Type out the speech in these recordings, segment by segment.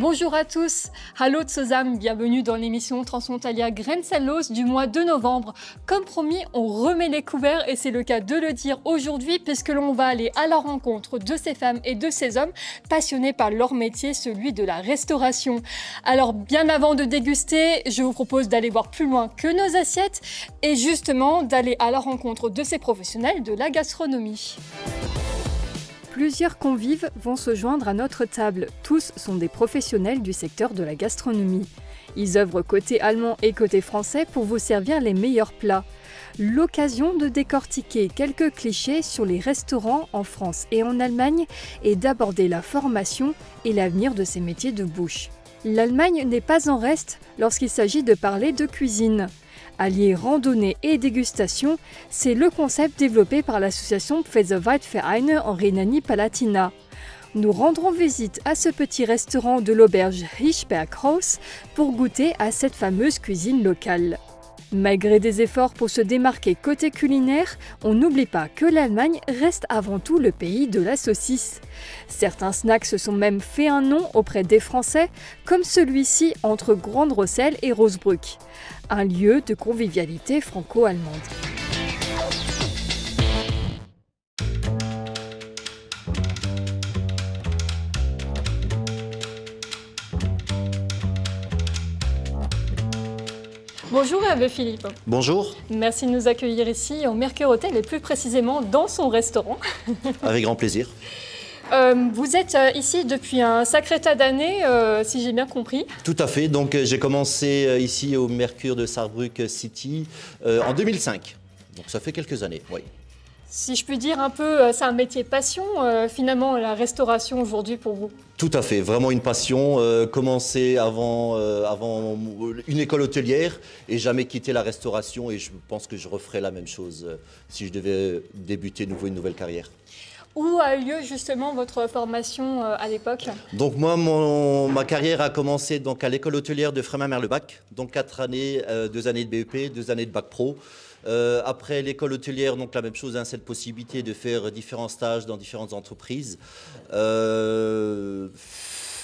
Bonjour à tous, hallo zusammen, bienvenue dans l'émission Transfrontalière Grenzenlos du mois de novembre. Comme promis, on remet les couverts et c'est le cas de le dire aujourd'hui puisque l'on va aller à la rencontre de ces femmes et de ces hommes passionnés par leur métier, celui de la restauration. Alors bien avant de déguster, je vous propose d'aller voir plus loin que nos assiettes et justement d'aller à la rencontre de ces professionnels de la gastronomie. Plusieurs convives vont se joindre à notre table. Tous sont des professionnels du secteur de la gastronomie. Ils œuvrent côté allemand et côté français pour vous servir les meilleurs plats. L'occasion de décortiquer quelques clichés sur les restaurants en France et en Allemagne et d'aborder la formation et l'avenir de ces métiers de bouche. L'Allemagne n'est pas en reste lorsqu'il s'agit de parler de cuisine. Allier randonnée et dégustation, c'est le concept développé par l'association Pfefferwaldvereine en Rhénanie-Palatinat. Nous rendrons visite à ce petit restaurant de l'auberge Hirschberghaus pour goûter à cette fameuse cuisine locale. Malgré des efforts pour se démarquer côté culinaire, on n'oublie pas que l'Allemagne reste avant tout le pays de la saucisse. Certains snacks se sont même fait un nom auprès des Français, comme celui-ci entre Grande-Rosselle et Rosbrück, un lieu de convivialité franco-allemande. Bonjour Hervé Philippe. Bonjour. Merci de nous accueillir ici au Mercure Hotel et plus précisément dans son restaurant. Avec grand plaisir. Vous êtes ici depuis un sacré tas d'années, si j'ai bien compris. Tout à fait. Donc j'ai commencé ici au Mercure de Saarbrück City en 2005. Donc ça fait quelques années, oui. Si je puis dire un peu, c'est un métier passion, finalement, la restauration aujourd'hui pour vous. Tout à fait, vraiment une passion. Commencé avant une école hôtelière et jamais quitté la restauration. Et je pense que je referais la même chose si je devais débuter une nouvelle carrière. Où a eu lieu justement votre formation à l'époque? Donc moi, ma carrière a commencé donc à l'école hôtelière de Frémin-Merlebach. Donc 4 années, 2 années de BEP, 2 années de bac pro. Après l'école hôtelière, donc la même chose, hein, cette possibilité de faire différents stages dans différentes entreprises.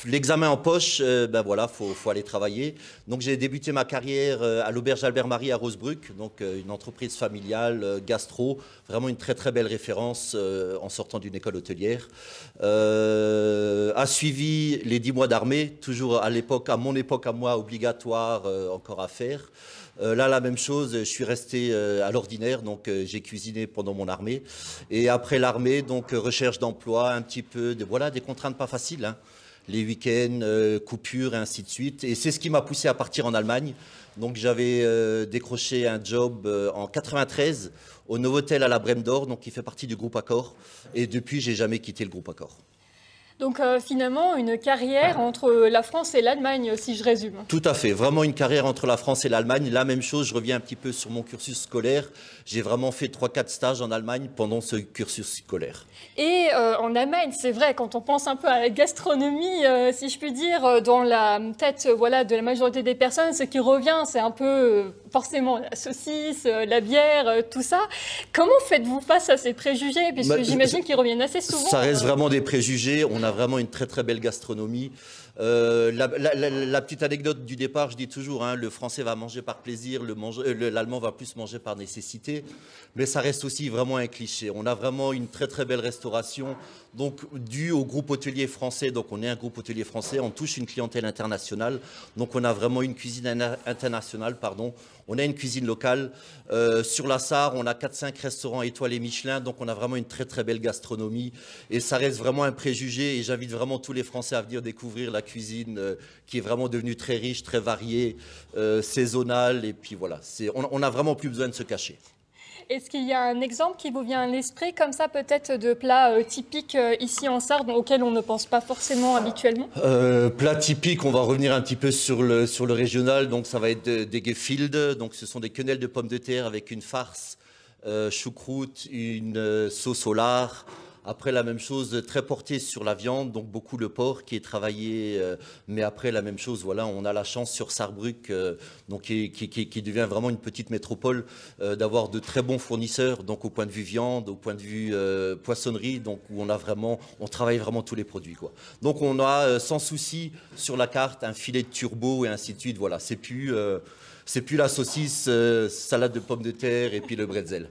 L'examen en poche, ben voilà, faut aller travailler. Donc j'ai débuté ma carrière à l'auberge Albert-Marie à Rosbrück, donc une entreprise familiale, gastro, vraiment une très très belle référence en sortant d'une école hôtelière. A suivi les 10 mois d'armée, toujours à l'époque, à mon époque à moi, obligatoire encore à faire. Là, la même chose, je suis resté à l'ordinaire, donc j'ai cuisiné pendant mon armée. Et après l'armée, donc recherche d'emploi, un petit peu, voilà, des contraintes pas faciles, hein. Les week-ends, coupures et ainsi de suite. Et c'est ce qui m'a poussé à partir en Allemagne. Donc j'avais décroché un job en 93 au Novotel à la Brème d'Or, donc qui fait partie du groupe Accor. Et depuis, j'ai jamais quitté le groupe Accor. Donc finalement, une carrière entre la France et l'Allemagne, si je résume. Tout à fait, vraiment une carrière entre la France et l'Allemagne. La même chose, je reviens un petit peu sur mon cursus scolaire. J'ai vraiment fait 3-4 stages en Allemagne pendant ce cursus scolaire. Et en Allemagne, c'est vrai, quand on pense un peu à la gastronomie, si je puis dire, dans la tête voilà, de la majorité des personnes, ce qui revient, c'est un peu forcément la saucisse, la bière, tout ça. Comment faites-vous face à ces préjugés? Puisque j'imagine qu'ils reviennent assez souvent. Ça reste vraiment des préjugés. On a vraiment une très très belle gastronomie. La petite anecdote du départ, je dis toujours, hein, le français va manger par plaisir, l'allemand va plus manger par nécessité, mais ça reste aussi vraiment un cliché. On a vraiment une très très belle restauration, donc due au groupe hôtelier français, donc on est un groupe hôtelier français, on touche une clientèle internationale, donc on a vraiment une cuisine internationale, pardon. On a une cuisine locale. Sur la Sarre, on a 4-5 restaurants étoilés Michelin, donc on a vraiment une très très belle gastronomie. Et ça reste vraiment un préjugé et j'invite vraiment tous les Français à venir découvrir la cuisine qui est vraiment devenue très riche, très variée, saisonnale. Et puis voilà, on n'a vraiment plus besoin de se cacher. Est-ce qu'il y a un exemple qui vous vient à l'esprit, comme ça, peut-être de plats typiques ici en Sarre, auxquels on ne pense pas forcément habituellement? Plats typiques, on va revenir un petit peu sur le régional. Donc ça va être des Gefilte, donc ce sont des quenelles de pommes de terre avec une farce, choucroute, une sauce au lard, Après, la même chose, très porté sur la viande, donc beaucoup le porc qui est travaillé. Mais après, la même chose, voilà, on a la chance sur Sarrebruck, donc qui devient vraiment une petite métropole, d'avoir de très bons fournisseurs, donc au point de vue viande, au point de vue poissonnerie, donc où on travaille vraiment tous les produits, quoi. Donc on a sans souci sur la carte un filet de turbo et ainsi de suite. Voilà, c'est plus la saucisse, salade de pommes de terre et puis le bretzel.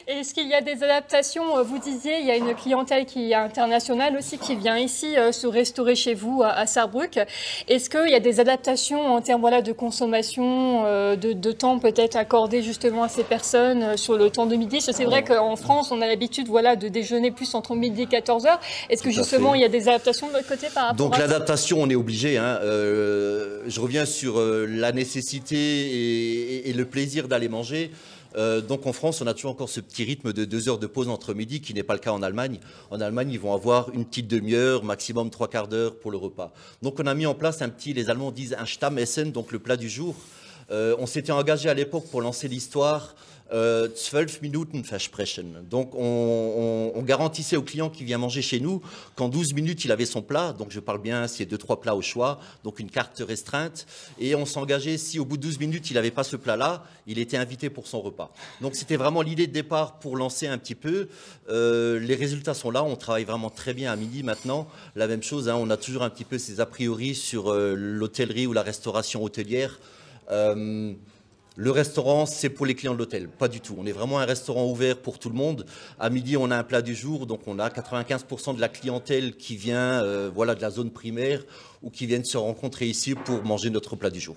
Est-ce qu'il y a des adaptations? Vous disiez, il y a une clientèle qui est internationale aussi, qui vient ici se restaurer chez vous à Sarrebruck. Est-ce qu'il y a des adaptations en termes voilà, de consommation, de temps peut-être accordé justement à ces personnes sur le temps de midi? C'est vrai qu'en France, on a l'habitude voilà, de déjeuner plus entre midi et 14 heures. Est-ce que justement, il y a des adaptations de votre côté par rapport Donc à ça? l'adaptation, on est obligé. Hein. Je reviens sur la nécessité et le plaisir d'aller manger. Donc en France, on a toujours encore ce petit rythme de 2 heures de pause entre midi, qui n'est pas le cas en Allemagne. En Allemagne, ils vont avoir une petite demi-heure, maximum 3/4 d'heure pour le repas. Donc on a mis en place les Allemands disent un Stammessen, donc le plat du jour. On s'était engagé à l'époque pour lancer l'histoire 12 Minuten Versprechen. Donc on garantissait au client qui vient manger chez nous qu'en 12 minutes il avait son plat. Donc je parle bien, c'est 2-3 plats au choix, donc une carte restreinte. Et on s'engageait, si au bout de 12 minutes il n'avait pas ce plat-là, il était invité pour son repas. Donc c'était vraiment l'idée de départ pour lancer un petit peu. Les résultats sont là, on travaille vraiment très bien à midi maintenant. La même chose, hein, on a toujours un petit peu ces a priori sur l'hôtellerie ou la restauration hôtelière. Le restaurant, c'est pour les clients de l'hôtel, pas du tout. On est vraiment un restaurant ouvert pour tout le monde. À midi, on a un plat du jour, donc on a 95% de la clientèle qui vient voilà, de la zone primaire ou qui viennent se rencontrer ici pour manger notre plat du jour.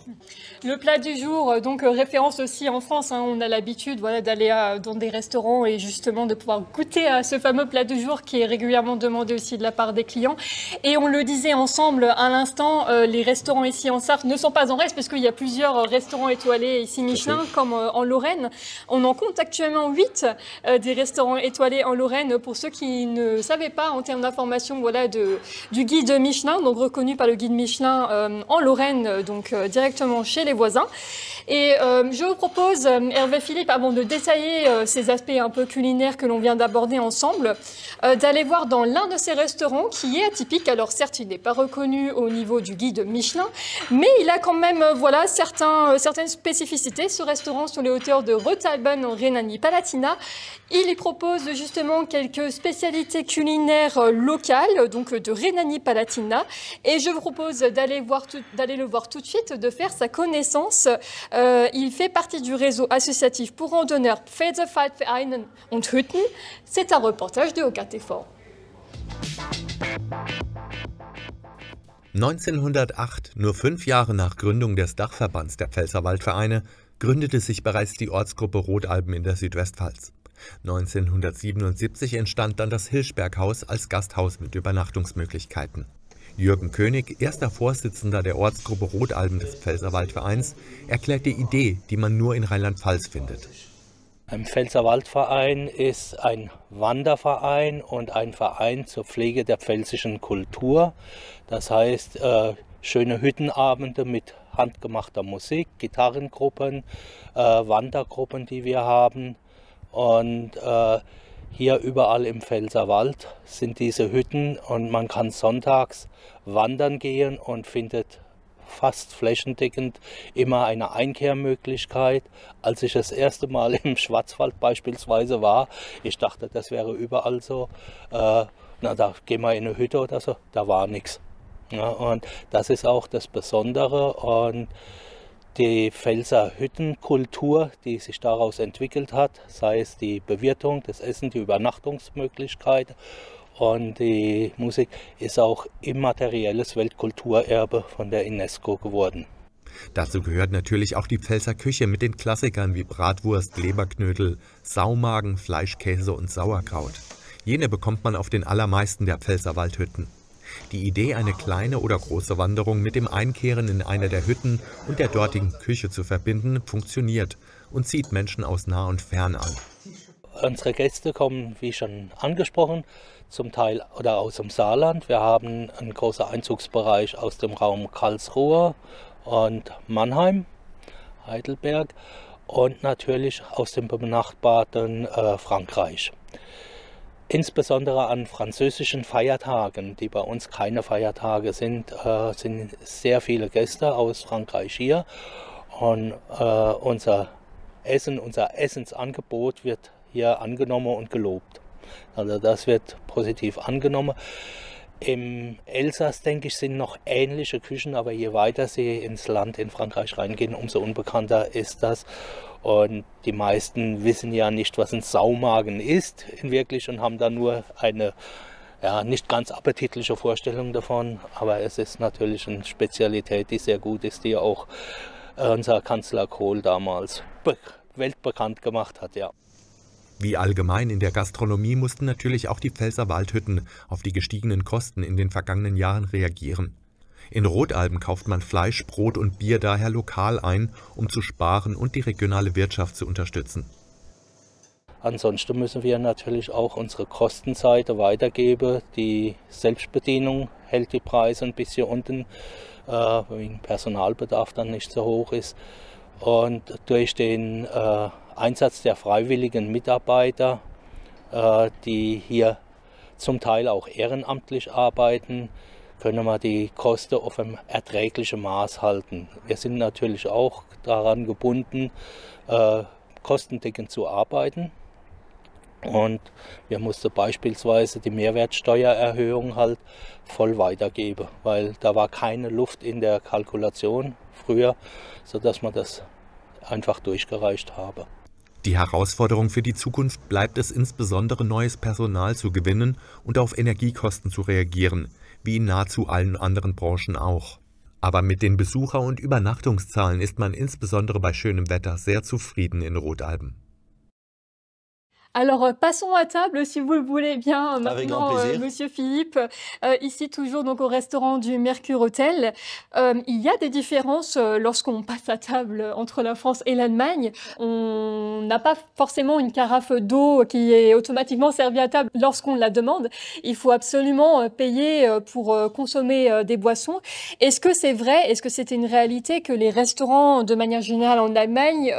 Le plat du jour, donc référence aussi en France, hein, on a l'habitude voilà, d'aller dans des restaurants et justement de pouvoir goûter à ce fameux plat du jour qui est régulièrement demandé aussi de la part des clients. Et on le disait ensemble à l'instant, les restaurants ici en Sarthe ne sont pas en reste parce qu'il y a plusieurs restaurants étoilés ici Michelin, comme en Lorraine. On en compte actuellement 8 des restaurants étoilés en Lorraine. Pour ceux qui ne savaient pas en termes d'information voilà, du guide Michelin, donc reconnu par le guide Michelin en Lorraine, donc directement chez les voisins. Et je vous propose, Hervé Philippe, avant de détailler ces aspects un peu culinaires que l'on vient d'aborder ensemble, d'aller voir dans l'un de ces restaurants qui est atypique. Alors certes, il n'est pas reconnu au niveau du guide Michelin, mais il a quand même voilà, certaines spécificités. Ce restaurant sur les hauteurs de Rothalben en Rhénanie-Palatinat, il y propose justement quelques spécialités culinaires locales, donc de Rhénanie-Palatinat. Et je vous propose d'aller le voir tout de suite, de faire sa connaissance. Il fait partie du réseau associatif pour randonneurs Pfälzerwaldvereinen und Hütten. C'est un reportage de OKTV. 1908, nur 5 Jahre nach Gründung des Dachverbands der Pfälzerwaldvereine, gründete sich bereits die Ortsgruppe Rotalben in der Südwestpfalz. 1977 entstand dann das Hirschberghaus als Gasthaus mit Übernachtungsmöglichkeiten. Jürgen König, erster Vorsitzender der Ortsgruppe Rotalben des Pfälzerwaldvereins, erklärt die Idee, die man nur in Rheinland-Pfalz findet. Ein Pfälzerwaldverein ist ein Wanderverein und ein Verein zur Pflege der pfälzischen Kultur. Das heißt, schöne Hüttenabende mit handgemachter Musik, Gitarrengruppen, Wandergruppen, die wir haben. Und hier überall im Pfälzerwald sind diese Hütten und man kann sonntags wandern gehen und findet fast flächendeckend immer eine Einkehrmöglichkeit. Als ich das erste Mal im Schwarzwald beispielsweise war, ich dachte, das wäre überall so. Da gehen wir in eine Hütte oder so, da war nichts. Ja, und das ist auch das Besondere. Und die Pfälzer Hüttenkultur, die sich daraus entwickelt hat, sei es die Bewirtung, das Essen, die Übernachtungsmöglichkeit und die Musik, ist auch immaterielles Weltkulturerbe von der UNESCO geworden. Dazu gehört natürlich auch die Pfälzer Küche mit den Klassikern wie Bratwurst, Leberknödel, Saumagen, Fleischkäse und Sauerkraut. Jene bekommt man auf den allermeisten der Pfälzerwaldhütten. Die Idee, eine kleine oder große Wanderung mit dem Einkehren in eine der Hütten und der dortigen Küche zu verbinden, funktioniert und zieht Menschen aus nah und fern an. Unsere Gäste kommen, wie schon angesprochen, zum Teil oder aus dem Saarland. Wir haben einen großen Einzugsbereich aus dem Raum Karlsruhe und Mannheim, Heidelberg und natürlich aus dem benachbarten Frankreich. Insbesondere an französischen Feiertagen, die bei uns keine Feiertage sind, sind sehr viele Gäste aus Frankreich hier. Und unser Essensangebot wird hier angenommen und gelobt. Also das wird positiv angenommen. Im Elsass, denke ich, sind noch ähnliche Küchen, aber je weiter sie ins Land in Frankreich reingehen, umso unbekannter ist das. Und die meisten wissen ja nicht, was ein Saumagen ist in wirklich und haben da nur eine nicht ganz appetitliche Vorstellung davon. Aber es ist natürlich eine Spezialität, die sehr gut ist, die auch unser Kanzler Kohl damals weltbekannt gemacht hat, ja. Wie allgemein in der Gastronomie mussten natürlich auch die Pfälzerwaldhütten auf die gestiegenen Kosten in den vergangenen Jahren reagieren. In Rodalben kauft man Fleisch, Brot und Bier daher lokal ein, um zu sparen und die regionale Wirtschaft zu unterstützen. Ansonsten müssen wir natürlich auch unsere Kostenseite weitergeben. Die Selbstbedienung hält die Preise ein bisschen unten, wegen Personalbedarf dann nicht so hoch ist. Und durch den Einsatz der freiwilligen Mitarbeiter, die hier zum Teil auch ehrenamtlich arbeiten, können wir die Kosten auf einem erträglichen Maß halten. Wir sind natürlich auch daran gebunden, kostendeckend zu arbeiten. Und wir mussten beispielsweise die Mehrwertsteuererhöhung halt voll weitergeben, weil da war keine Luft in der Kalkulation früher, sodass man das einfach durchgereicht habe. Die Herausforderung für die Zukunft bleibt es insbesondere, neues Personal zu gewinnen und auf Energiekosten zu reagieren, wie in nahezu allen anderen Branchen auch. Aber mit den Besucher- und Übernachtungszahlen ist man insbesondere bei schönem Wetter sehr zufrieden in Rodalben. Alors, passons à table, si vous le voulez bien, Avec grand maintenant, plaisir. Monsieur Philippe. Ici, toujours donc au restaurant du Mercure Hôtel. Il y a des différences lorsqu'on passe à table entre la France et l'Allemagne. On n'a pas forcément une carafe d'eau qui est automatiquement servie à table lorsqu'on la demande. Il faut absolument payer pour consommer des boissons. Est-ce que c'est vrai, est-ce que c'est une réalité que les restaurants, de manière générale en Allemagne,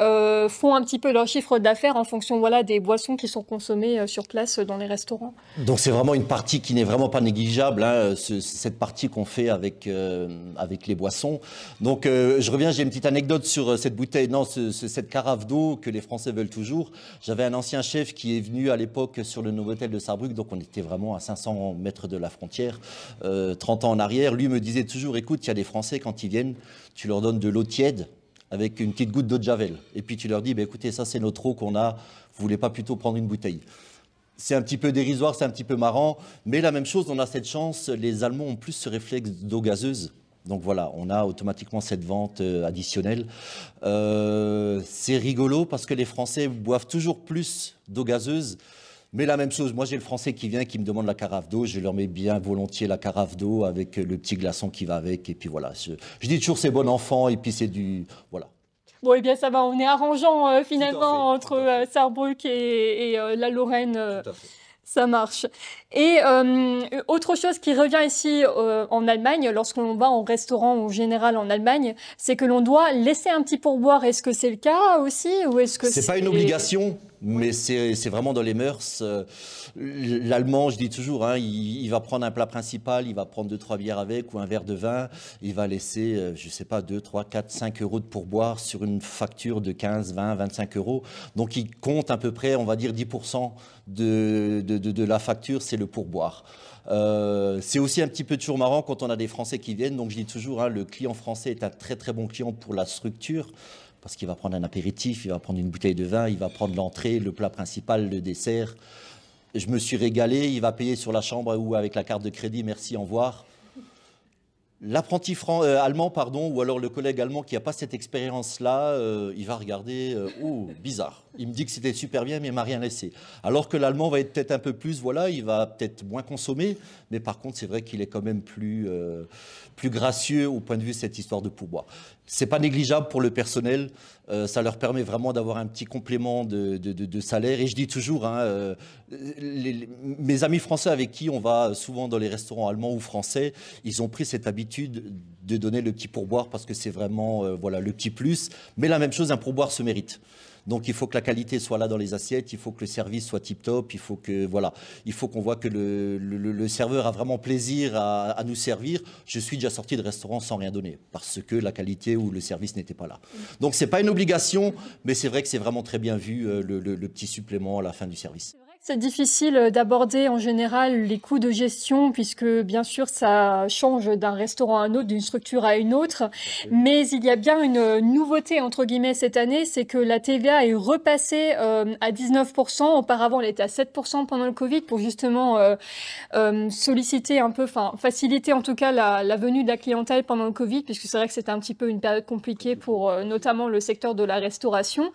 font un petit peu leur chiffre d'affaires en fonction des boissons qui sont consommées sur place dans les restaurants? Donc c'est vraiment une partie qui n'est vraiment pas négligeable, hein, cette partie qu'on fait avec les boissons. Donc je reviens, j'ai une petite anecdote sur cette bouteille, non, cette carafe d'eau que les Français veulent toujours. J'avais un ancien chef qui est venu à l'époque sur le Novotel de Saarbrück, donc on était vraiment à 500 mètres de la frontière, 30 ans en arrière. Lui me disait toujours, écoute, il y a des Français quand ils viennent, tu leur donnes de l'eau tiède avec une petite goutte d'eau de Javel. Et puis tu leur dis, bah, écoutez, ça c'est notre eau qu'on a, vous voulez pas plutôt prendre une bouteille? C'est un petit peu dérisoire, c'est un petit peu marrant, mais la même chose, on a cette chance, les Allemands ont plus ce réflexe d'eau gazeuse. Donc voilà, on a automatiquement cette vente additionnelle. C'est rigolo parce que les Français boivent toujours plus d'eau gazeuse, mais la même chose, moi j'ai le Français qui vient, qui me demande la carafe d'eau, je leur mets bien volontiers la carafe d'eau avec le petit glaçon qui va avec, et puis voilà. Je dis toujours c'est bon enfant, et puis c'est du... Voilà. Bon, eh bien, ça va, on est arrangeant finalement Tout à entre fait. Saarbrück et la Lorraine. Tout à fait. Ça marche. Et autre chose qui revient ici en Allemagne, lorsqu'on va en restaurant en général en Allemagne, c'est que l'on doit laisser un petit pourboire. Est-ce que c'est le cas aussi, ou est-ce que C'est pas une obligation, mais c'est vraiment dans les mœurs. L'Allemand, je dis toujours, hein, il va prendre un plat principal, il va prendre 2-3 bières avec ou un verre de vin, il va laisser, je sais pas, 2, 3, 4, 5 euros de pourboire sur une facture de 15, 20, 25 euros. Donc il compte à peu près, on va dire 10% de la facture, c'est le pourboire. C'est aussi un petit peu toujours marrant quand on a des Français qui viennent. Donc je dis toujours, hein, le client français est un très très bon client pour la structure, parce qu'il va prendre un apéritif, il va prendre une bouteille de vin, il va prendre l'entrée, le plat principal, le dessert. Je me suis régalé, il va payer sur la chambre ou avec la carte de crédit, merci, au revoir. L'apprenti allemand, pardon, ou alors le collègue allemand qui n'a pas cette expérience-là, il va regarder, oh, bizarre. Il me dit que c'était super bien, mais il ne m'a rien laissé. Alors que l'allemand va être peut-être un peu plus, voilà, il va peut-être moins consommer, mais par contre, c'est vrai qu'il est quand même plus gracieux au point de vue de cette histoire de pourboire. C'est pas négligeable pour le personnel, ça leur permet vraiment d'avoir un petit complément de salaire. Et je dis toujours, hein, mes amis français avec qui on va souvent dans les restaurants allemands ou français, ils ont pris cette habitude l'habitude de donner le petit pourboire parce que c'est vraiment voilà, le petit plus. Mais la même chose, un pourboire se mérite. Donc il faut que la qualité soit là dans les assiettes, il faut que le service soit tip-top, il faut qu'on voit que le serveur a vraiment plaisir à nous servir. Je suis déjà sorti de restaurant sans rien donner parce que la qualité ou le service n'était pas là. Donc c'est pas une obligation, mais c'est vrai que c'est vraiment très bien vu le petit supplément à la fin du service. C'est difficile d'aborder en général les coûts de gestion puisque bien sûr ça change d'un restaurant à un autre, d'une structure à une autre. Mais il y a bien une nouveauté entre guillemets cette année, c'est que la TVA est repassée à 19%. Auparavant elle était à 7% pendant le Covid pour justement solliciter un peu, enfin faciliter en tout cas la venue de la clientèle pendant le Covid puisque c'est vrai que c'était un petit peu une période compliquée pour notamment le secteur de la restauration.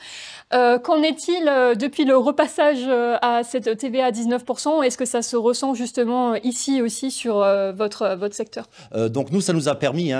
Qu'en est-il depuis le repassage à cette TVA à 19%, est-ce que ça se ressent justement ici aussi sur votre secteur? Donc nous, ça nous a permis,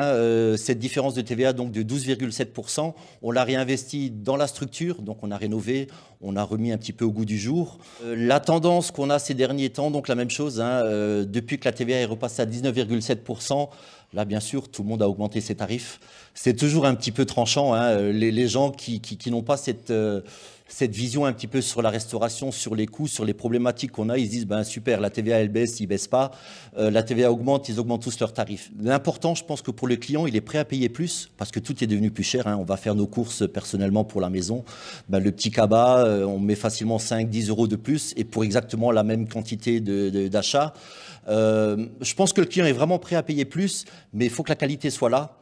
cette différence de TVA donc de 12,7%, on l'a réinvesti dans la structure, donc on a rénové, on a remis un petit peu au goût du jour. La tendance qu'on a ces derniers temps, donc la même chose, depuis que la TVA est repassée à 19,7%, là, bien sûr, tout le monde a augmenté ses tarifs. C'est toujours un petit peu tranchant, les gens qui n'ont pas cette vision un petit peu sur la restauration, sur les coûts, sur les problématiques qu'on a, ils se disent ben super, la TVA elle baisse, ils baissent pas, la TVA augmente, ils augmentent tous leurs tarifs. L'important, je pense que pour le client, il est prêt à payer plus parce que tout est devenu plus cher. On va faire nos courses personnellement pour la maison, le petit cabas, on met facilement 5-10 euros de plus et pour exactement la même quantité d'achat. Je pense que le client est vraiment prêt à payer plus, mais il faut que la qualité soit là,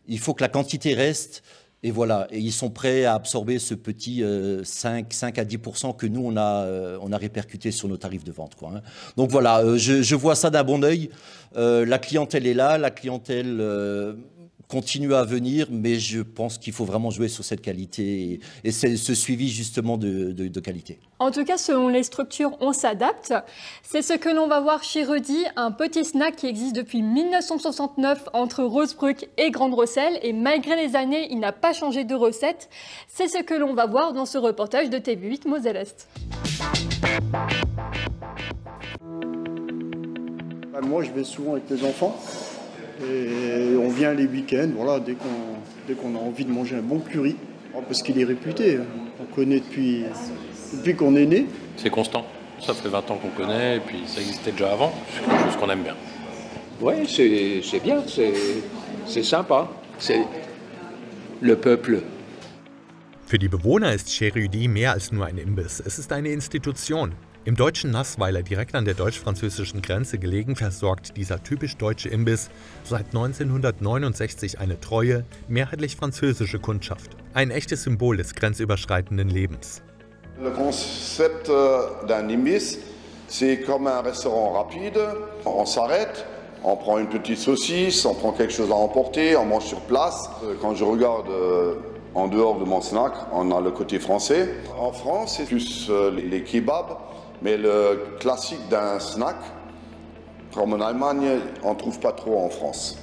il faut que la quantité reste. Et voilà, et ils sont prêts à absorber ce petit 5 à 10% que nous, on a répercuté sur nos tarifs de vente, quoi. Donc voilà, je vois ça d'un bon œil. La clientèle est là, la clientèle continue à venir, mais je pense qu'il faut vraiment jouer sur cette qualité et ce suivi justement de qualité. En tout cas, selon les structures, on s'adapte. C'est ce que l'on va voir chez Rudy, un petit snack qui existe depuis 1969 entre Rosebruck et Grande Rosselle. Et malgré les années, il n'a pas changé de recette. C'est ce que l'on va voir dans ce reportage de TV8 Moselle Est. Moi, je vais souvent avec les enfants. Et on vient les week-ends, voilà, dès qu'on a envie de manger un bon curry, parce qu'il est réputé. On connaît depuis qu'on est né. C'est constant. Ça fait 20 ans qu'on connaît, et puis ça existait déjà avant. C'est quelque chose qu'on aime bien. Oui, c'est bien, c'est sympa. C'est le peuple. Für die Bewohner ist Chez Rudy mehr als nur ein Imbiss. Es ist eine Institution. Im deutschen Nassweiler, direkt an der deutsch-französischen Grenze gelegen, versorgt dieser typisch deutsche Imbiss seit 1969 eine treue, mehrheitlich französische Kundschaft. Ein echtes Symbol des grenzüberschreitenden Lebens. Le concept d'un imbiss, c'est comme un restaurant rapide. On s'arrête, on prend une petite saucisse, on prend quelque chose à emporter, on mange sur place. Quand je regarde en dehors de mon snack, on a le côté français. En France, c'est plus les kebabs. Mais le classique d'un snack, comme en Allemagne, on ne trouve pas trop en France.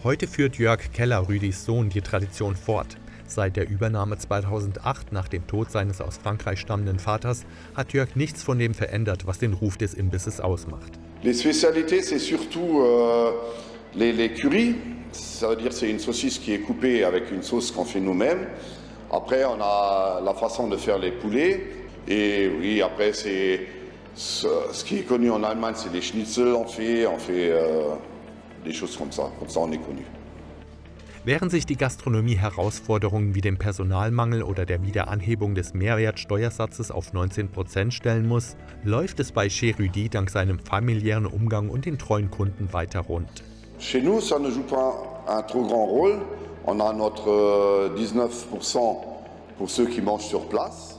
Heute führt Jörg Keller, Rüdys Sohn, die Tradition fort. Seit der Übernahme 2008 nach dem Tod seines aus Frankreich stammenden Vaters hat Jörg nichts von dem verändert, was den Ruf des Imbisses ausmacht. Les spécialités, c'est surtout les currys. Ça veut dire c'est une saucisse qui est coupée avec une sauce qu'on fait nous-mêmes. Après, on a la façon de faire les poulets. Et oui, après, c'est ce qui est connu en Allemagne, c'est les Schnitzel, on fait des choses comme ça on est connu. Während sich die Gastronomie Herausforderungen wie dem Personalmangel oder der Wiederanhebung des Mehrwertsteuersatzes auf 19% stellen muss, läuft es bei Chez Rudy dank seinem familiären Umgang und den treuen Kunden weiter rund. Chez nous, ça ne joue pas un trop grand rôle. On a notre 19% pour ceux qui mangent sur place.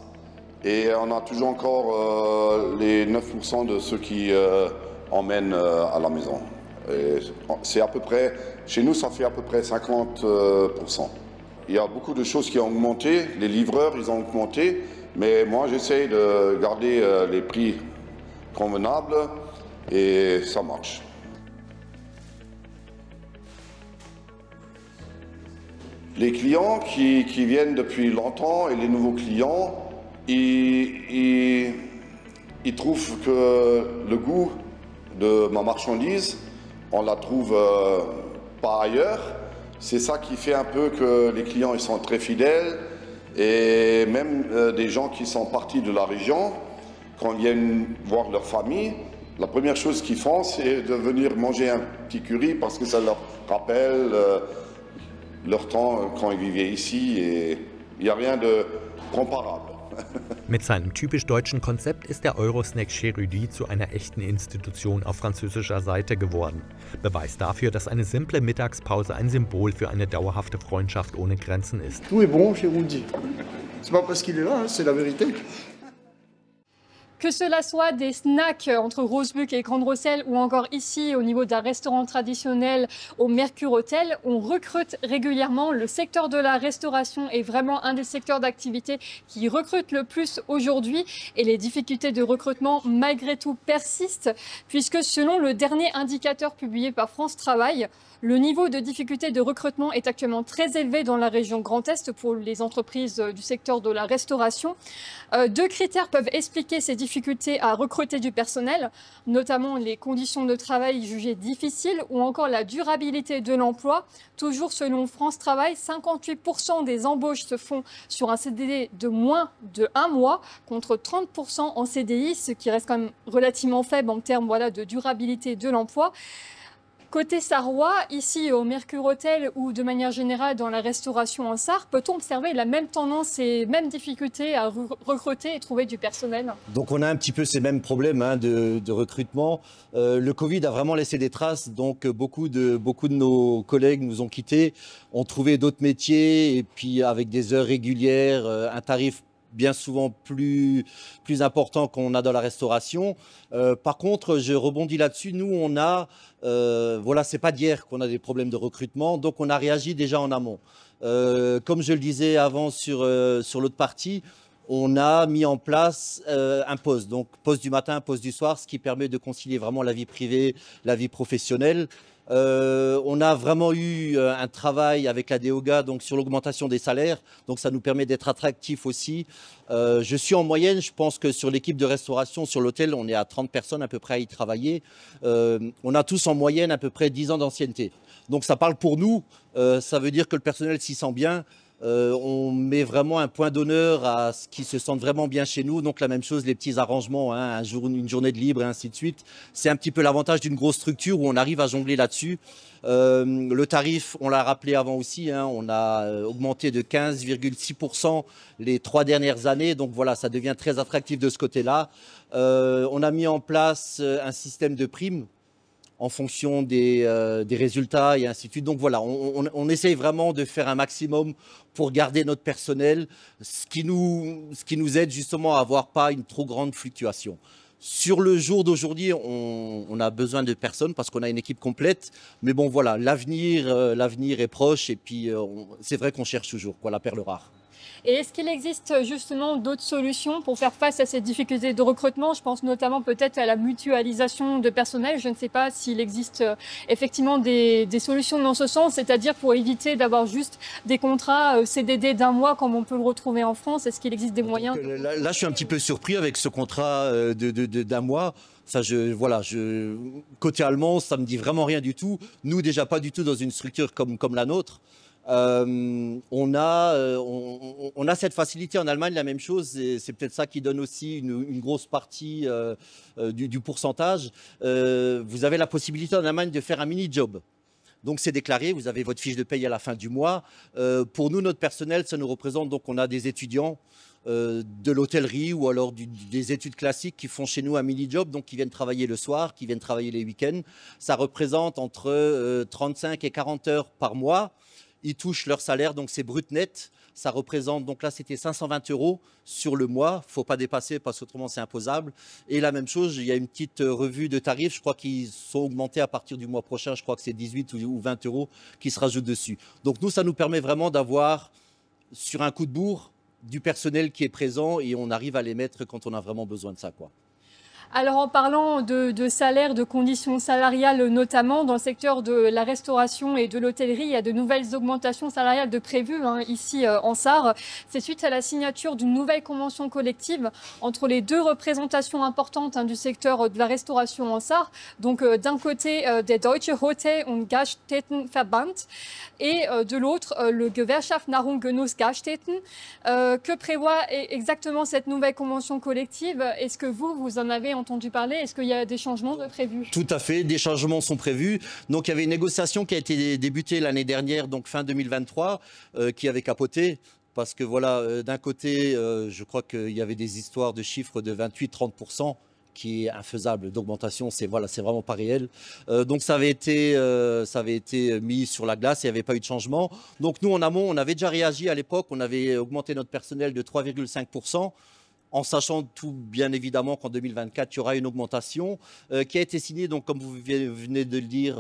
Et on a toujours encore les 9% de ceux qui emmènent à la maison. C'est à peu près, chez nous, ça fait à peu près 50%. Il y a beaucoup de choses qui ont augmenté. Les livreurs, ils ont augmenté. Mais moi, j'essaye de garder les prix convenables et ça marche. Les clients qui viennent depuis longtemps et les nouveaux clients, ils trouvent que le goût de ma marchandise, on la trouve par ailleurs. C'est ça qui fait un peu que les clients ils sont très fidèles et même des gens qui sont partis de la région, quand ils viennent voir leur famille, la première chose qu'ils font c'est de venir manger un petit curry parce que ça leur rappelle leur temps quand ils vivaient ici et il n'y a rien de comparable. Mit seinem typisch deutschen Konzept ist der Eurosnack Chez Rudy zu einer echten Institution auf französischer Seite geworden. Beweis dafür, dass eine simple Mittagspause ein Symbol für eine dauerhafte Freundschaft ohne Grenzen ist. Tout est bon chez Rudy. C'est pas parce qu'il est là, c'est la vérité. Que cela soit des snacks entre Rosebruck et Grande Rosselle ou encore ici au niveau d'un restaurant traditionnel au Mercure Hotel, on recrute régulièrement. Le secteur de la restauration est vraiment un des secteurs d'activité qui recrute le plus aujourd'hui et les difficultés de recrutement malgré tout persistent puisque selon le dernier indicateur publié par France Travail, le niveau de difficulté de recrutement est actuellement très élevé dans la région Grand Est pour les entreprises du secteur de la restauration. Deux critères peuvent expliquer ces difficultés à recruter du personnel, notamment les conditions de travail jugées difficiles ou encore la durabilité de l'emploi. Toujours selon France Travail, 58% des embauches se font sur un CDD de moins de 1 mois contre 30% en CDI, ce qui reste quand même relativement faible en termes de durabilité de l'emploi. Côté sarrois, ici au Mercure Hotel ou de manière générale dans la restauration en Sarre, peut-on observer la même tendance et même difficulté à recruter et trouver du personnel? Donc on a un petit peu ces mêmes problèmes de recrutement. Le Covid a vraiment laissé des traces, donc beaucoup de nos collègues nous ont quittés, ont trouvé d'autres métiers et puis avec des heures régulières, un tarif bien souvent plus important qu'on a dans la restauration. Par contre, je rebondis là-dessus. Nous, on a, c'est pas d'hier qu'on a des problèmes de recrutement, donc on a réagi déjà en amont. Comme je le disais avant sur l'autre partie, on a mis en place un poste, donc poste du matin, poste du soir, ce qui permet de concilier vraiment la vie privée, la vie professionnelle. On a vraiment eu un travail avec la DEOGA donc sur l'augmentation des salaires, donc ça nous permet d'être attractifs aussi. Je suis en moyenne, je pense que sur l'équipe de restauration, sur l'hôtel, on est à 30 personnes à peu près à y travailler. On a tous en moyenne à peu près 10 ans d'ancienneté. Donc ça parle pour nous, ça veut dire que le personnel s'y sent bien. On met vraiment un point d'honneur à ce qu'ils se sentent vraiment bien chez nous. Donc la même chose, les petits arrangements, une journée de libre et ainsi de suite. C'est un petit peu l'avantage d'une grosse structure où on arrive à jongler là-dessus. Le tarif, on l'a rappelé avant aussi, on a augmenté de 15,6% les 3 dernières années. Donc voilà, ça devient très attractif de ce côté-là. On a mis en place un système de primes en fonction des résultats et ainsi de suite. Donc voilà, on essaye vraiment de faire un maximum pour garder notre personnel, ce qui nous aide justement à avoir pas une trop grande fluctuation. Sur le jour d'aujourd'hui, on a besoin de personnes parce qu'on a une équipe complète. Mais bon voilà, l'avenir est proche et puis c'est vrai qu'on cherche toujours la perle rare. Et est-ce qu'il existe justement d'autres solutions pour faire face à ces difficultés de recrutement? Je pense notamment peut-être à la mutualisation de personnel. Je ne sais pas s'il existe effectivement des solutions dans ce sens, c'est-à-dire pour éviter d'avoir juste des contrats CDD d'un mois comme on peut le retrouver en France. Est-ce qu'il existe des moyens? Là, je suis un petit peu surpris avec ce contrat d'un mois. Ça, côté allemand, ça me dit vraiment rien du tout. Nous, déjà pas du tout dans une structure comme la nôtre. On a cette facilité en Allemagne, la même chose, et c'est peut-être ça qui donne aussi une grosse partie du pourcentage. Vous avez la possibilité en Allemagne de faire un mini-job. Donc c'est déclaré, vous avez votre fiche de paye à la fin du mois. Pour nous, notre personnel, ça nous représente, donc on a des étudiants de l'hôtellerie ou alors des études classiques qui font chez nous un mini-job, donc qui viennent travailler le soir, qui viennent travailler les week-ends. Ça représente entre 35 et 40 heures par mois. Ils touchent leur salaire, donc c'est brut net. Ça représente, donc là c'était 520 € sur le mois. Il ne faut pas dépasser parce qu'autrement c'est imposable. Et la même chose, il y a une petite revue de tarifs. Je crois qu'ils sont augmentés à partir du mois prochain. Je crois que c'est 18 ou 20 € qui se rajoutent dessus. Donc nous, ça nous permet vraiment d'avoir sur un coup de bourre du personnel qui est présent et on arrive à les mettre quand on a vraiment besoin de ça, quoi. Alors en parlant de salaire, de conditions salariales notamment, dans le secteur de la restauration et de l'hôtellerie, il y a de nouvelles augmentations salariales de prévues ici en Sarre. C'est suite à la signature d'une nouvelle convention collective entre les deux représentations importantes du secteur de la restauration en Sarre. Donc d'un côté des Deutsche Hotel- und Gaststättenverband et de l'autre le Gewerkschaft Nahrung Genuss Gaststätten. Que prévoit exactement cette nouvelle convention collective? Est-ce que vous en avez entendu parler? Est-ce qu'il y a des changements de prévus? Tout à fait, des changements sont prévus. Donc il y avait une négociation qui a été débutée l'année dernière, donc fin 2023, qui avait capoté. Parce que voilà, d'un côté, je crois qu'il y avait des histoires de chiffres de 28-30%. Qui est infaisable d'augmentation, c'est vraiment pas réel. Donc ça avait été mis sur la glace, il n'y avait pas eu de changement. Donc nous en amont, on avait déjà réagi à l'époque, on avait augmenté notre personnel de 3,5%. En sachant tout bien évidemment qu'en 2024, il y aura une augmentation qui a été signée, donc, comme vous venez de le dire,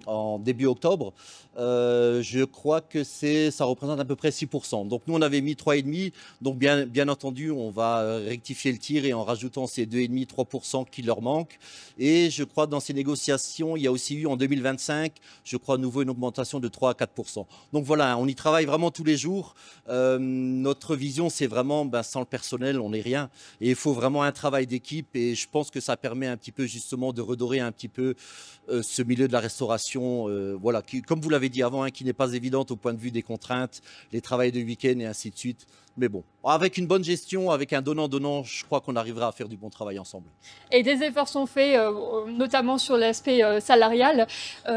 en début octobre. Je crois que ça représente à peu près 6%. Donc nous, on avait mis 3,5%. Donc bien entendu, on va rectifier le tir et en rajoutant ces 2,5-3% qui leur manquent. Et je crois que dans ces négociations, il y a aussi eu en 2025, je crois à nouveau une augmentation de 3 à 4%. Donc voilà, on y travaille vraiment tous les jours. Notre vision, c'est vraiment, sans le personnel, on n'est rien. Et il faut vraiment un travail d'équipe et je pense que ça permet un petit peu justement de redorer un petit peu ce milieu de la restauration, voilà, qui, comme vous l'avez dit avant, qui n'est pas évidente au point de vue des contraintes, les travails de week-end et ainsi de suite. Mais bon, avec une bonne gestion, avec un donnant-donnant, je crois qu'on arrivera à faire du bon travail ensemble. Et des efforts sont faits, notamment sur l'aspect salarial,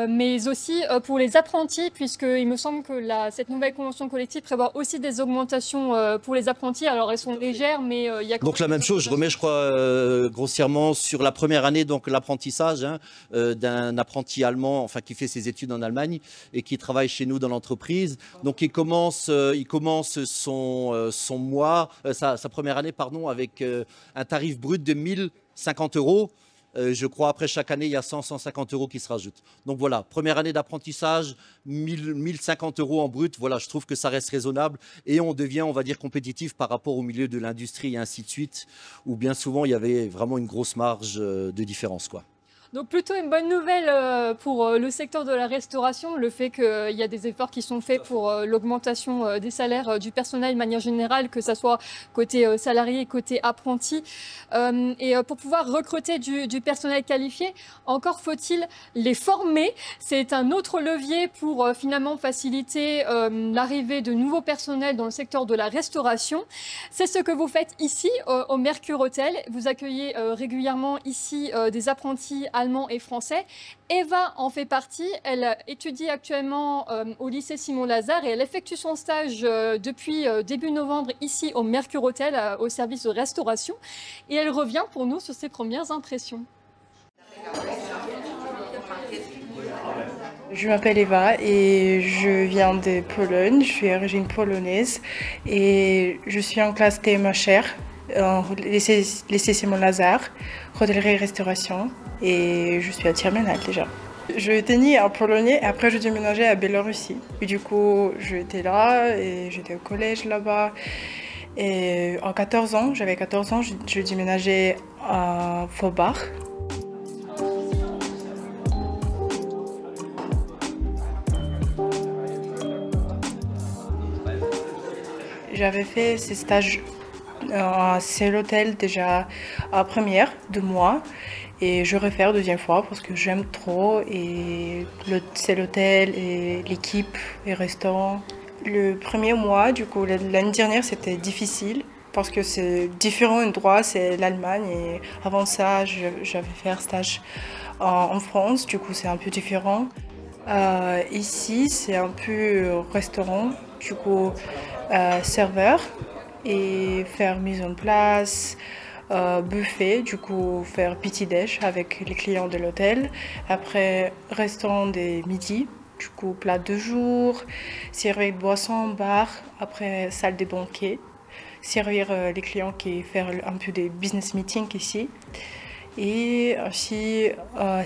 mais aussi pour les apprentis, puisqu'il me semble que cette nouvelle convention collective prévoit aussi des augmentations pour les apprentis. Alors elles sont légères, mais il y a... Donc la même chose, je remets, je crois, grossièrement sur la première année, donc l'apprentissage d'un apprenti allemand, enfin qui fait ses études en Allemagne et qui travaille chez nous dans l'entreprise. Donc il commence sa première année avec un tarif brut de 1050 €. Je crois après chaque année, il y a 100-150 € qui se rajoutent. Donc voilà, première année d'apprentissage, 1050 € en brut. Voilà, je trouve que ça reste raisonnable et on devient, on va dire, compétitif par rapport au milieu de l'industrie et ainsi de suite, où bien souvent il y avait vraiment une grosse marge de différence, quoi. Donc plutôt une bonne nouvelle pour le secteur de la restauration, le fait qu'il y a des efforts qui sont faits pour l'augmentation des salaires du personnel de manière générale, que ce soit côté salarié, côté apprenti. Et pour pouvoir recruter du personnel qualifié, encore faut-il les former. C'est un autre levier pour finalement faciliter l'arrivée de nouveaux personnels dans le secteur de la restauration. C'est ce que vous faites ici au Mercure Hotel. Vous accueillez régulièrement ici des apprentis allemands et français. Eva en fait partie. Elle étudie actuellement au lycée Simon Lazare et elle effectue son stage depuis début novembre ici au Mercure Hotel au service de restauration. Et elle revient pour nous sur ses premières impressions. Je m'appelle Eva et je viens de Pologne. Je suis d'origine polonaise et je suis en classe TMHR, lycée Simon Lazare, hôtellerie-restauration. Et je suis à terminale déjà. Je tenais en polonais et après je déménageais à Biélorussie. Et du coup, j'étais là et j'étais au collège là-bas. Et en 14 ans, j'avais 14 ans, je déménageais à Faubourg. J'avais fait ces stages à l'hôtel déjà à première de moi. Et je refais deuxième fois parce que j'aime trop et c'est l'hôtel et l'équipe et le restaurant. Le premier mois, du coup, l'année dernière, c'était difficile parce que c'est différent endroit, c'est l'Allemagne. Et avant ça, j'avais fait un stage en France, du coup, c'est un peu différent. Ici, c'est un peu restaurant, du coup, serveur et faire mise en place. Buffet, du coup faire petit déj avec les clients de l'hôtel. Après, restaurant des midi, du coup plat de jour, servir de boissons, bar. Après, salle des banquets, servir les clients qui font un peu des business meetings ici. Et aussi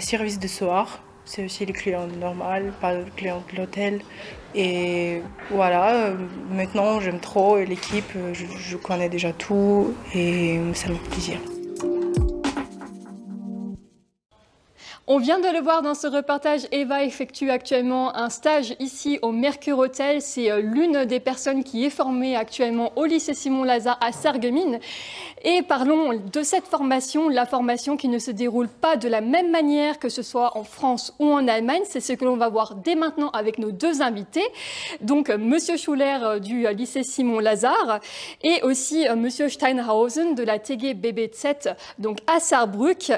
service de soir, c'est aussi les clients normaux, pas les clients de l'hôtel. Et voilà, maintenant j'aime trop l'équipe, je connais déjà tout et ça me fait plaisir. On vient de le voir dans ce reportage, Eva effectue actuellement un stage ici au Mercure Hotel. C'est l'une des personnes qui est formée actuellement au lycée Simon-Lazare à Sarreguemines. Et parlons de cette formation, la formation qui ne se déroule pas de la même manière que ce soit en France ou en Allemagne. C'est ce que l'on va voir dès maintenant avec nos deux invités. Donc, Monsieur Schuler du lycée Simon-Lazare et aussi Monsieur Steinhausen de la TG BB7, donc à Saarbrück.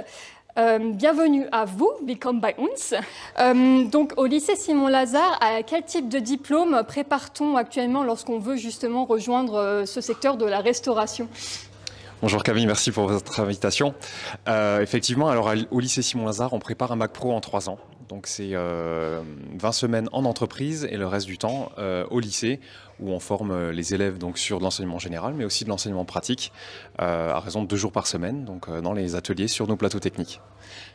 Bienvenue à vous, willkommen bei uns. Donc au lycée Simon-Lazare, à quel type de diplôme prépare-t-on actuellement lorsqu'on veut justement rejoindre ce secteur de la restauration? Bonjour Camille, merci pour votre invitation. Effectivement, alors au lycée Simon-Lazare, on prépare un bac pro en 3 ans. Donc c'est 20 semaines en entreprise et le reste du temps au lycée où on forme les élèves donc, sur de l'enseignement général mais aussi de l'enseignement pratique à raison de 2 jours par semaine donc, dans les ateliers sur nos plateaux techniques.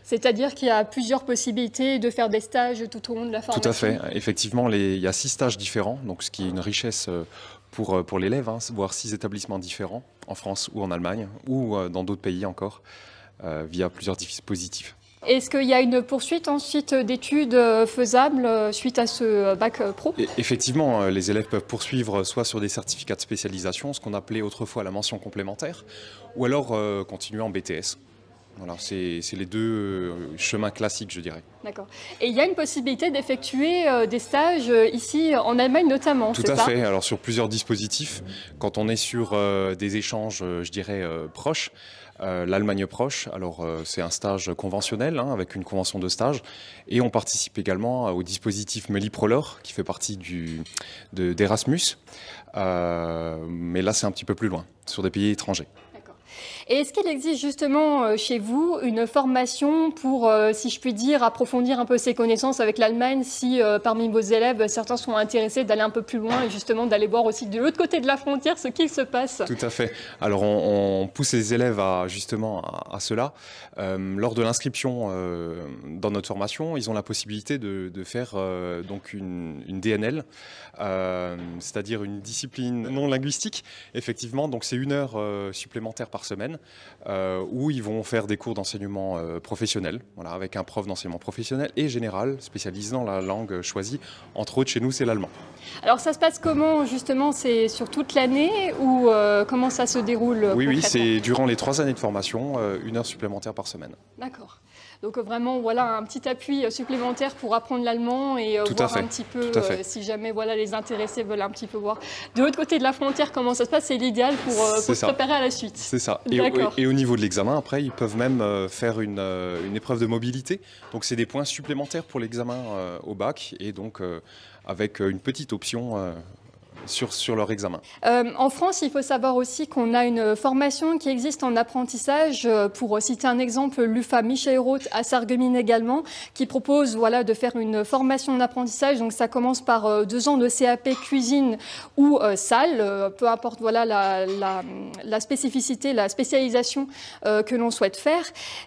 C'est-à-dire qu'il y a plusieurs possibilités de faire des stages tout au long de la formation? Tout à fait. Effectivement, il y a 6 stages différents, donc ce qui est une richesse pour l'élève, hein, voire 6 établissements différents en France ou en Allemagne ou dans d'autres pays encore via plusieurs dispositifs. Est-ce qu'il y a une poursuite ensuite d'études faisables suite à ce bac pro? Effectivement, les élèves peuvent poursuivre soit sur des certificats de spécialisation, ce qu'on appelait autrefois la mention complémentaire, ou alors continuer en BTS. Voilà, c'est les deux chemins classiques, je dirais. D'accord. Et il y a une possibilité d'effectuer des stages ici en Allemagne notamment, c'est ça? Tout à fait. Alors sur plusieurs dispositifs, quand on est sur des échanges, je dirais, proches, l'Allemagne proche, alors c'est un stage conventionnel hein, avec une convention de stage et on participe également au dispositif Meliprolor qui fait partie d'Erasmus, mais là c'est un petit peu plus loin, sur des pays étrangers. Et est-ce qu'il existe justement chez vous une formation pour, si je puis dire, approfondir un peu ses connaissances avec l'Allemagne, si parmi vos élèves, certains sont intéressés d'aller un peu plus loin et justement d'aller voir aussi de l'autre côté de la frontière ce qu'il se passe? Tout à fait. Alors on pousse les élèves justement à cela. Lors de l'inscription dans notre formation, ils ont la possibilité de faire donc une DNL, c'est-à-dire une discipline non linguistique, effectivement. Donc c'est 1 heure supplémentaire par semaine où ils vont faire des cours d'enseignement professionnel, voilà, avec un prof d'enseignement professionnel et général spécialisé dans la langue choisie. Entre autres, chez nous, c'est l'allemand. Alors ça se passe comment justement? C'est sur toute l'année ou comment ça se déroule? Oui, c'est durant les 3 années de formation, 1 heure supplémentaire par semaine. D'accord. Donc vraiment, voilà un petit appui supplémentaire pour apprendre l'allemand et voir un petit peu si jamais voilà, les intéressés veulent un petit peu voir de l'autre côté de la frontière comment ça se passe. C'est l'idéal pour se préparer à la suite. C'est ça. Et au niveau de l'examen, après, ils peuvent même faire une épreuve de mobilité. Donc c'est des points supplémentaires pour l'examen au bac et donc avec une petite option sur leur examen. En France, il faut savoir aussi qu'on a une formation qui existe en apprentissage. Pour citer un exemple, l'UFA Michel Roth à Sarreguemines également, qui propose voilà, de faire une formation en apprentissage. Donc ça commence par 2 ans de CAP cuisine ou salle, peu importe voilà, la spécificité, la spécialisation que l'on souhaite faire.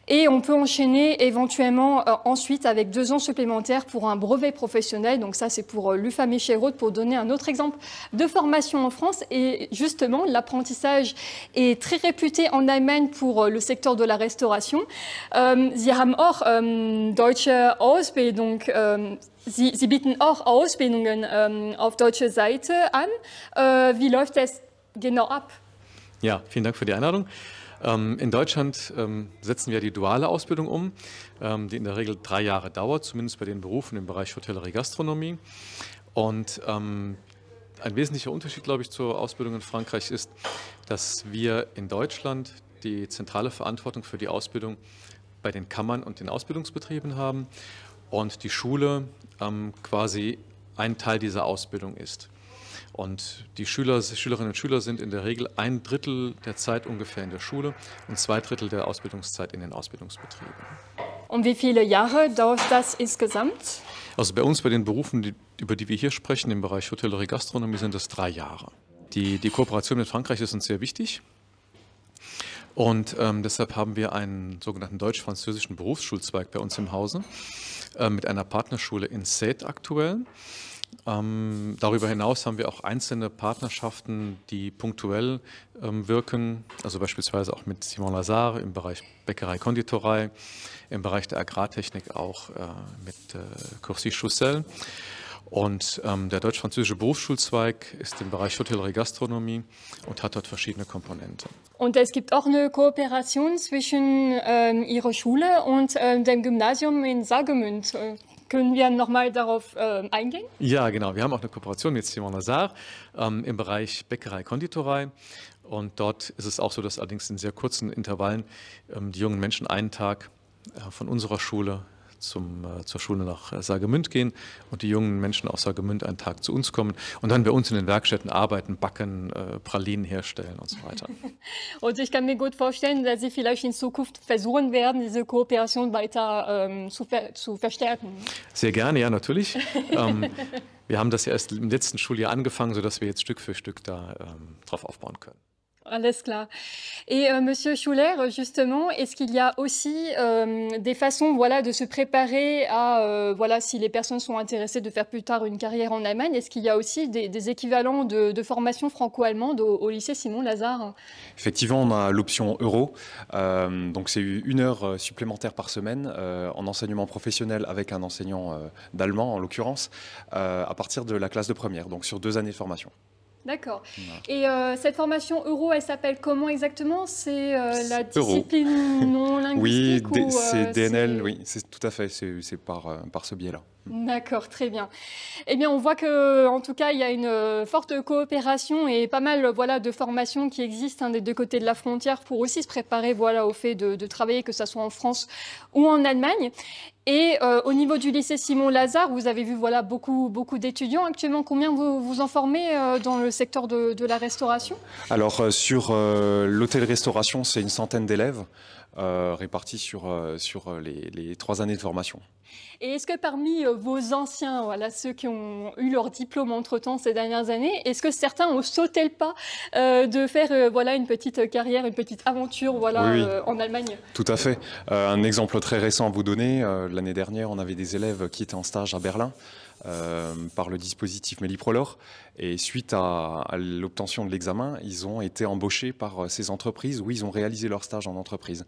Et on peut enchaîner éventuellement ensuite avec 2 ans supplémentaires pour un brevet professionnel. Donc ça, c'est pour l'UFA Michel Roth, pour donner un autre exemple de formation en France. Et justement, l'apprentissage est très réputé en Allemagne pour le secteur de la restauration. Sie haben auch deutsche Ausbildung, Sie bieten auch Ausbildungen auf deutscher Seite an. Wie läuft das genau ab? Ja, vielen Dank für die Einladung. In Deutschland setzen wir die duale Ausbildung um, die in der Regel 3 Jahre dauert, zumindest bei den Berufen im Bereich Hotellerie, Gastronomie. Und ein wesentlicher Unterschied, glaube ich, zur Ausbildung in Frankreich ist, dass wir in Deutschland die zentrale Verantwortung für die Ausbildung bei den Kammern und den Ausbildungsbetrieben haben und die Schule quasi ein Teil dieser Ausbildung ist. Und die Schülerinnen und Schüler sind in der Regel 1/3 der Zeit ungefähr in der Schule und 2/3 der Ausbildungszeit in den Ausbildungsbetrieben. Und wie viele Jahre dauert das insgesamt? Also bei uns, bei den Berufen, über die wir hier sprechen, im Bereich Hotellerie, Gastronomie, sind das 3 Jahre. Die Kooperation mit Frankreich ist uns sehr wichtig. Und deshalb haben wir einen sogenannten deutsch-französischen Berufsschulzweig bei uns im Hause mit einer Partnerschule in Sète aktuell. Darüber hinaus haben wir auch einzelne Partnerschaften, die punktuell wirken, also beispielsweise auch mit Simon Lazare im Bereich Bäckerei, Konditorei, im Bereich der Agrartechnik auch mit Coursier Chaussel. Und der deutsch-französische Berufsschulzweig ist im Bereich Hotellerie Gastronomie und hat dort verschiedene Komponenten. Und es gibt auch eine Kooperation zwischen Ihrer Schule und dem Gymnasium in Saargemünd. Können wir nochmal darauf eingehen? Ja, genau. Wir haben auch eine Kooperation mit Simon Lazare im Bereich Bäckerei, Konditorei. Und dort ist es auch so, dass allerdings in sehr kurzen Intervallen die jungen Menschen einen Tag von unserer Schule zur Schule nach Saargemünd gehen und die jungen Menschen aus Saargemünd einen Tag zu uns kommen und dann bei uns in den Werkstätten arbeiten, backen, Pralinen herstellen und so weiter. Und ich kann mir gut vorstellen, dass Sie vielleicht in Zukunft versuchen werden, diese Kooperation weiter zu verstärken. Sehr gerne, ja, natürlich. Wir haben das ja erst im letzten Schuljahr angefangen, sodass wir jetzt Stück für Stück da drauf aufbauen können. Alles klar. Et Monsieur Schuler, justement, est-ce qu'il y a aussi des façons, voilà, de se préparer à, voilà, si les personnes sont intéressées de faire plus tard une carrière en Allemagne, est-ce qu'il y a aussi des équivalents de formation franco-allemande au lycée Simon Lazare? Effectivement, on a l'option Euro, donc c'est 1 heure supplémentaire par semaine en enseignement professionnel avec un enseignant d'allemand en l'occurrence, à partir de la classe de première, donc sur 2 années de formation. D'accord. Et cette formation Euro, elle s'appelle comment exactement? C'est la discipline non linguistique? Oui, c'est DNL, oui, c'est tout à fait, c'est par ce biais-là. D'accord, très bien. Eh bien, on voit que, en tout cas, il y a une forte coopération et pas mal, voilà, de formations qui existent des 2 côtés de la frontière pour aussi se préparer, voilà, au fait de travailler, que ce soit en France ou en Allemagne. Et au niveau du lycée Simon Lazare, vous avez vu, voilà, beaucoup d'étudiants actuellement. Combien vous en formez dans le secteur de la restauration? Alors sur l'hôtel-restauration, c'est une centaine d'élèves répartis sur les 3 années de formation. Et est-ce que parmi vos anciens, voilà, ceux qui ont eu leur diplôme entre-temps ces dernières années, est-ce que certains ont sauté le pas de faire voilà, une petite carrière, une petite aventure, voilà, oui. En Allemagne? Tout à fait. Un exemple très récent à vous donner, l'année dernière, on avait des élèves qui étaient en stage à Berlin par le dispositif Méliprolor. Et suite à l'obtention de l'examen, ils ont été embauchés par ces entreprises où ils ont réalisé leur stage en entreprise.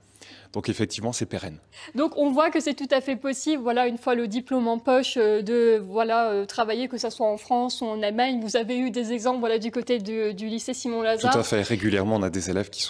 Donc effectivement, c'est pérenne. Donc on voit que c'est tout à fait possible, voilà, une fois le diplôme en poche, de voilà, travailler, que ce soit en France ou en Allemagne. Vous avez eu des exemples, voilà, du côté du lycée Simon Lazare? Tout à fait. Régulièrement, on a des élèves qui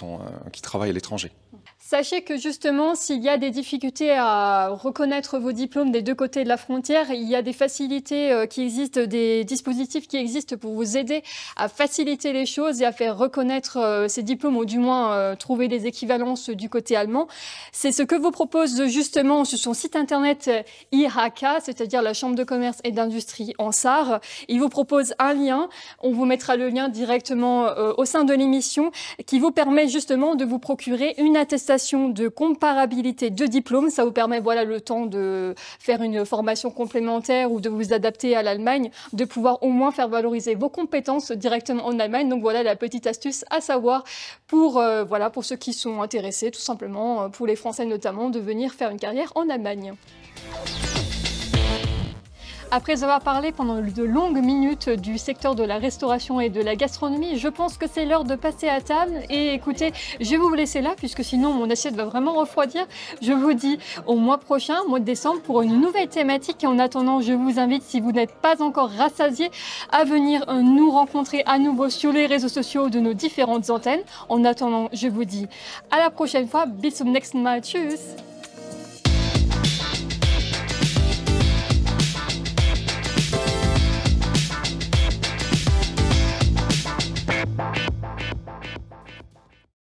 travaillent à l'étranger. Sachez que justement, s'il y a des difficultés à reconnaître vos diplômes des 2 côtés de la frontière, il y a des facilités qui existent, des dispositifs qui existent pour vous aider à faciliter les choses et à faire reconnaître ces diplômes, ou du moins trouver des équivalences du côté allemand. C'est ce que vous propose justement sur son site internet IHK, c'est-à-dire la Chambre de commerce et d'industrie en Sarre. Il vous propose un lien, on vous mettra le lien directement au sein de l'émission, qui vous permet justement de vous procurer une attestation de comparabilité de diplôme. Ça vous permet, voilà, le temps de faire une formation complémentaire ou de vous adapter à l'Allemagne, de pouvoir au moins faire valoriser vos compétences directement en Allemagne. Donc voilà la petite astuce à savoir pour, voilà, pour ceux qui sont intéressés, tout simplement, pour les Français notamment, de venir faire une carrière en Allemagne. Après avoir parlé pendant de longues minutes du secteur de la restauration et de la gastronomie, je pense que c'est l'heure de passer à table. Et écoutez, je vais vous laisser là, puisque sinon mon assiette va vraiment refroidir. Je vous dis au mois prochain, mois de décembre, pour une nouvelle thématique. Et en attendant, je vous invite, si vous n'êtes pas encore rassasiés, à venir nous rencontrer à nouveau sur les réseaux sociaux de nos différentes antennes. En attendant, je vous dis à la prochaine fois. Bis zum nächsten Mal. Tschüss.